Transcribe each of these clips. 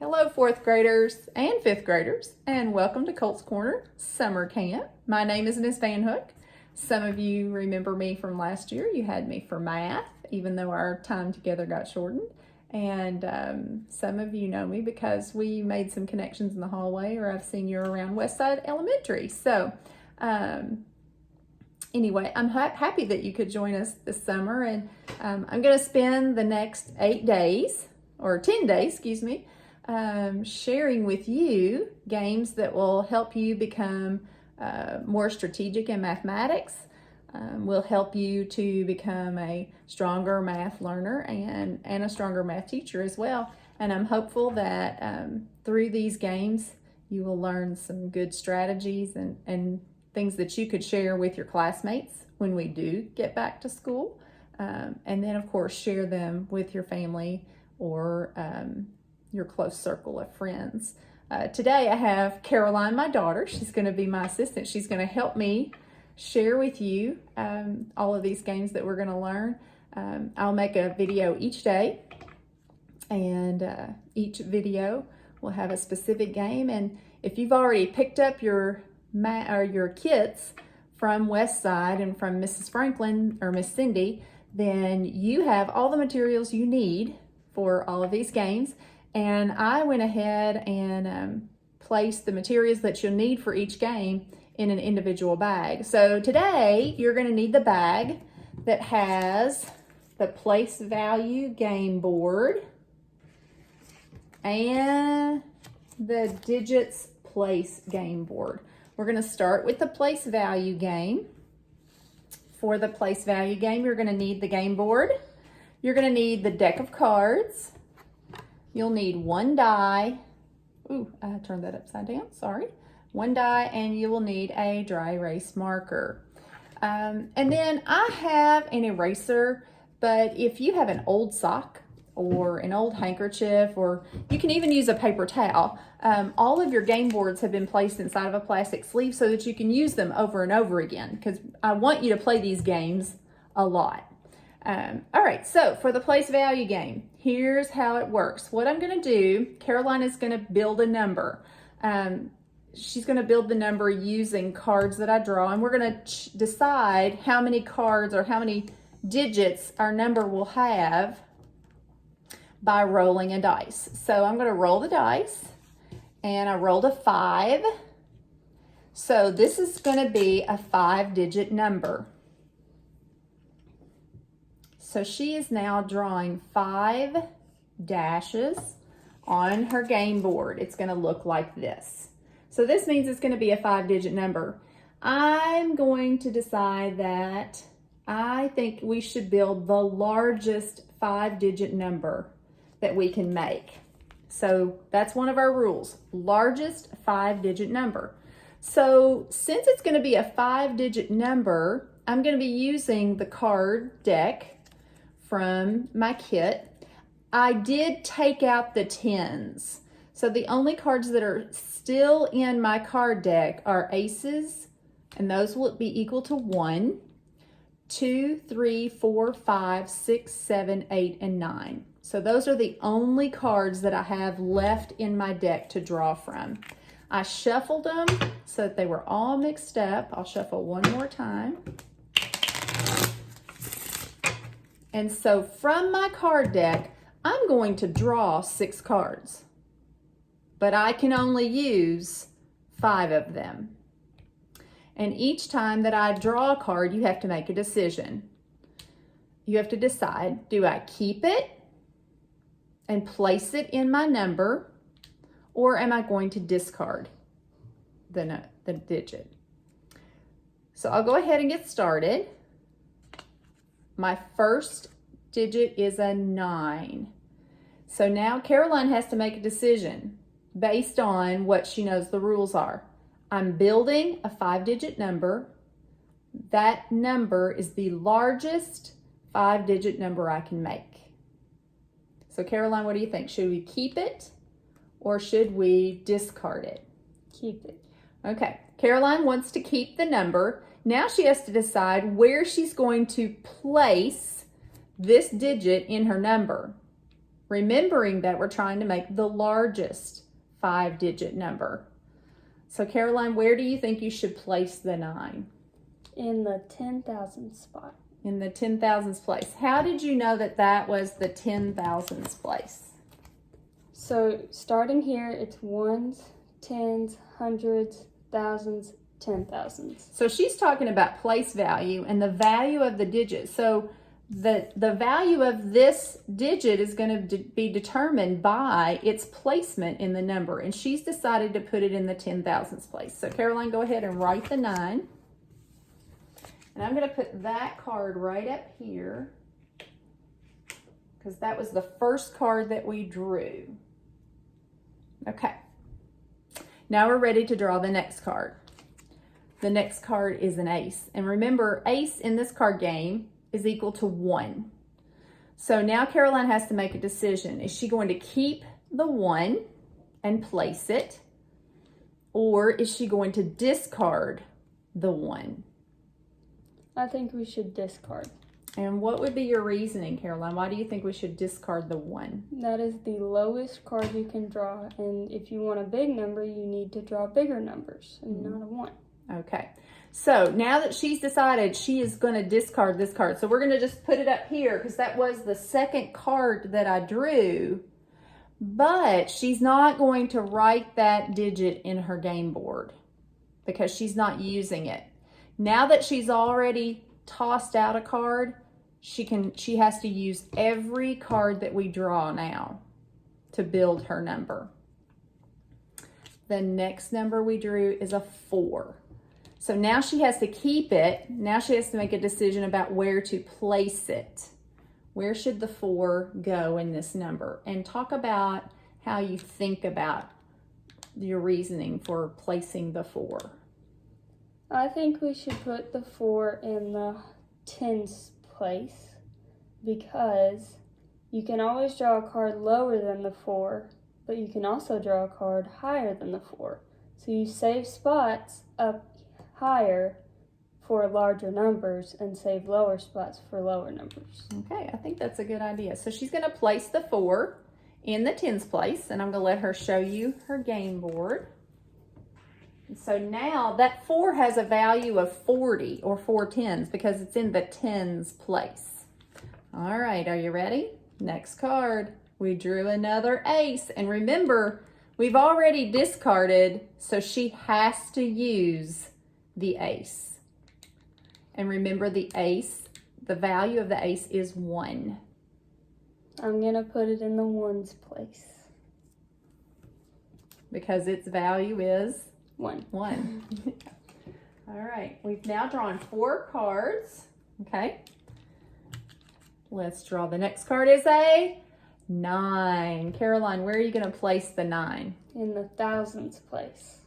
Hello, fourth graders and fifth graders, and welcome to Colts Corner Summer Camp. My name is Miss Van Hook. Some of you remember me from last year. You had me for math, even though our time together got shortened. And some of you know me because we made some connections in the hallway, or I've seen you around Westside Elementary. So anyway, I'm happy that you could join us this summer, and I'm going to spend the next 10 days, sharing with you games that will help you become more strategic in mathematics, will help you to become a stronger math learner and a stronger math teacher as well. And I'm hopeful that through these games, you will learn some good strategies and things that you could share with your classmates when we do get back to school. And then, of course, share them with your family or your close circle of friends. Today I have Caroline, my daughter. She's going to be my assistant. She's going to help me share with you all of these games that we're going to learn. I'll make a video each day, and each video will have a specific game. And if you've already picked up your kits from Westside and from Mrs. Franklin or Miss Cindy, then you have all the materials you need for all of these games. And I went ahead and placed the materials that you'll need for each game in an individual bag. So today you're going to need the bag that has the place value game board and the digits place game board. We're going to start with the place value game. For the place value game, you're going to need the game board. You're going to need the deck of cards. You'll need one die. Ooh, I turned that upside down, sorry. One die, and you will need a dry erase marker. And then I have an eraser, but if you have an old sock or an old handkerchief, or you can even use a paper towel, all of your game boards have been placed inside of a plastic sleeve so that you can use them over and over again, because I want you to play these games a lot. All right, so for the place value game, here's how it works. What I'm going to do, Caroline is going to build a number. She's going to build the number using cards that I draw, and we're going to decide how many cards or how many digits our number will have by rolling a dice. So I'm going to roll the dice, and I rolled a 5. So this is going to be a 5-digit number. So she is now drawing 5 dashes on her game board. It's going to look like this. So this means it's going to be a 5-digit number. I'm going to decide that I think we should build the largest 5-digit number that we can make. So that's one of our rules, largest 5-digit number. So since it's going to be a 5-digit number, I'm going to be using the card deck from my kit. I did take out the 10s. So the only cards that are still in my card deck are aces, and those will be equal to 1, 2, 3, 4, 5, 6, 7, 8, and 9. So those are the only cards that I have left in my deck to draw from. I shuffled them so that they were all mixed up. I'll shuffle one more time. And so from my card deck, I'm going to draw 6 cards, but I can only use 5 of them. And each time that I draw a card, you have to make a decision. You have to decide, do I keep it and place it in my number, or am I going to discard the digit? So I'll go ahead and get started. My first digit is a 9. So now Caroline has to make a decision based on what she knows the rules are. I'm building a 5-digit number. That number is the largest 5-digit number I can make. So Caroline, what do you think? Should we keep it or should we discard it? Keep it. Okay, Caroline wants to keep the number. Now she has to decide where she's going to place this digit in her number. remembering that we're trying to make the largest 5-digit number. So Caroline, where do you think you should place the 9? In the 10,000 spot. In the 10,000s place. How did you know that that was the 10,000s place? So starting here, it's ones, tens, hundreds, thousands, 10,000s. So she's talking about place value and the value of the digit. So the value of this digit is going to be determined by its placement in the number. And she's decided to put it in the 10,000s place. So Caroline, go ahead and write the 9. And I'm going to put that card right up here because that was the first card that we drew. Okay. Now we're ready to draw the next card. The next card is an ace. And remember, ace in this card game is equal to 1. So now Caroline has to make a decision. Is she going to keep the 1 and place it? Or is she going to discard the 1? I think we should discard. And what would be your reasoning, Caroline? Why do you think we should discard the 1? That is the lowest card you can draw. And if you want a big number, you need to draw bigger numbers and not a 1. Okay. So now that she's decided she is going to discard this card. So we're going to just put it up here because that was the second card that I drew. But she's not going to write that digit in her game board because she's not using it. Now that she's already tossed out a card, she has to use every card that we draw now to build her number. The next number we drew is a 4. So now she has to keep it. Now she has to make a decision about where to place it. Where should the 4 go in this number? And talk about how you think about your reasoning for placing the 4. I think we should put the 4 in the tens place because you can always draw a card lower than the 4, but you can also draw a card higher than the 4. So you save spots up higher for larger numbers and save lower spots for lower numbers. Okay, I think that's a good idea. So she's going to place the 4 in the tens place, and I'm going to let her show you her game board. So now that 4 has a value of 40 or 4 tens because it's in the tens place. All right, are you ready? Next card. We drew another ace. And remember, we've already discarded, so she has to use the ace. And remember the ace, the value of the ace is 1. I'm going to put it in the ones place. Because its value is? 1. 1. All right, we've now drawn 4 cards. Okay. Let's draw the next card is a 9. Caroline, where are you going to place the 9? In the thousands place.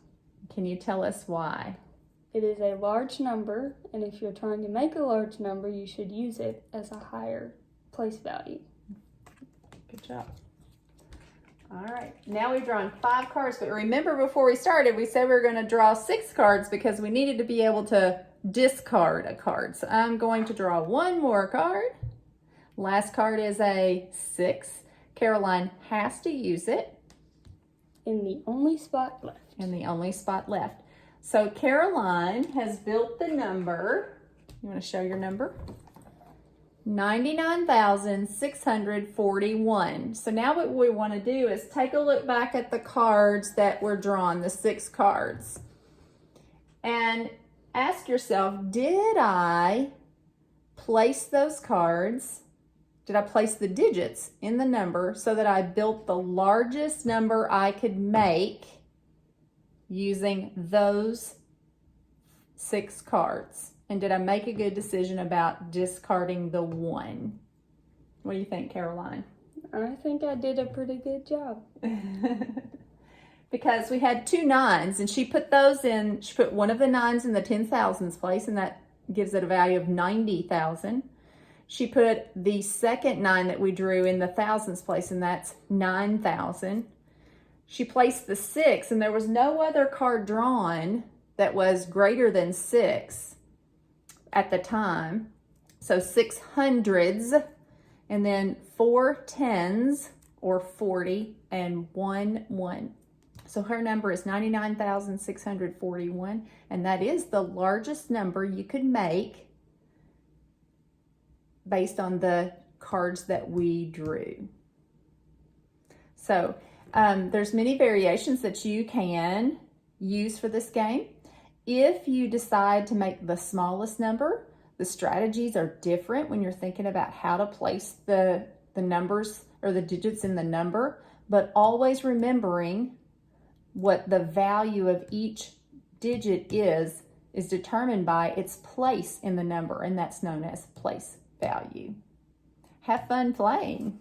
Can you tell us why? It is a large number, and if you're trying to make a large number, you should use it as a higher place value. Good job. All right, now we've drawn 5 cards, but remember before we started, we said we were going to draw 6 cards because we needed to be able to discard a card. So I'm going to draw 1 more card. Last card is a 6. Caroline has to use it. In the only spot left. In the only spot left. So Caroline has built the number. You want to show your number? 99,641. So now what we want to do is take a look back at the cards that were drawn, the 6 cards. And ask yourself, did I place those cards? Did I place the digits in the number so that I built the largest number I could make using those 6 cards? And did I make a good decision about discarding the 1? What do you think, Caroline? I think I did a pretty good job. Because we had 2 9s, and she put those in, she put one of the 9s in the 10,000s place, and that gives it a value of 90,000. She put the second 9 that we drew in the thousands place, and that's 9,000. She placed the 6, and there was no other card drawn that was greater than 6 at the time. So 6 hundreds, and then 4 tens, or 40 and 1 1. So her number is 99,641, and that is the largest number you could make based on the cards that we drew. So there's many variations that you can use for this game. If you decide to make the smallest number, the strategies are different when you're thinking about how to place the numbers or the digits in the number, but always remembering what the value of each digit is determined by its place in the number, and that's known as place value. Have fun playing.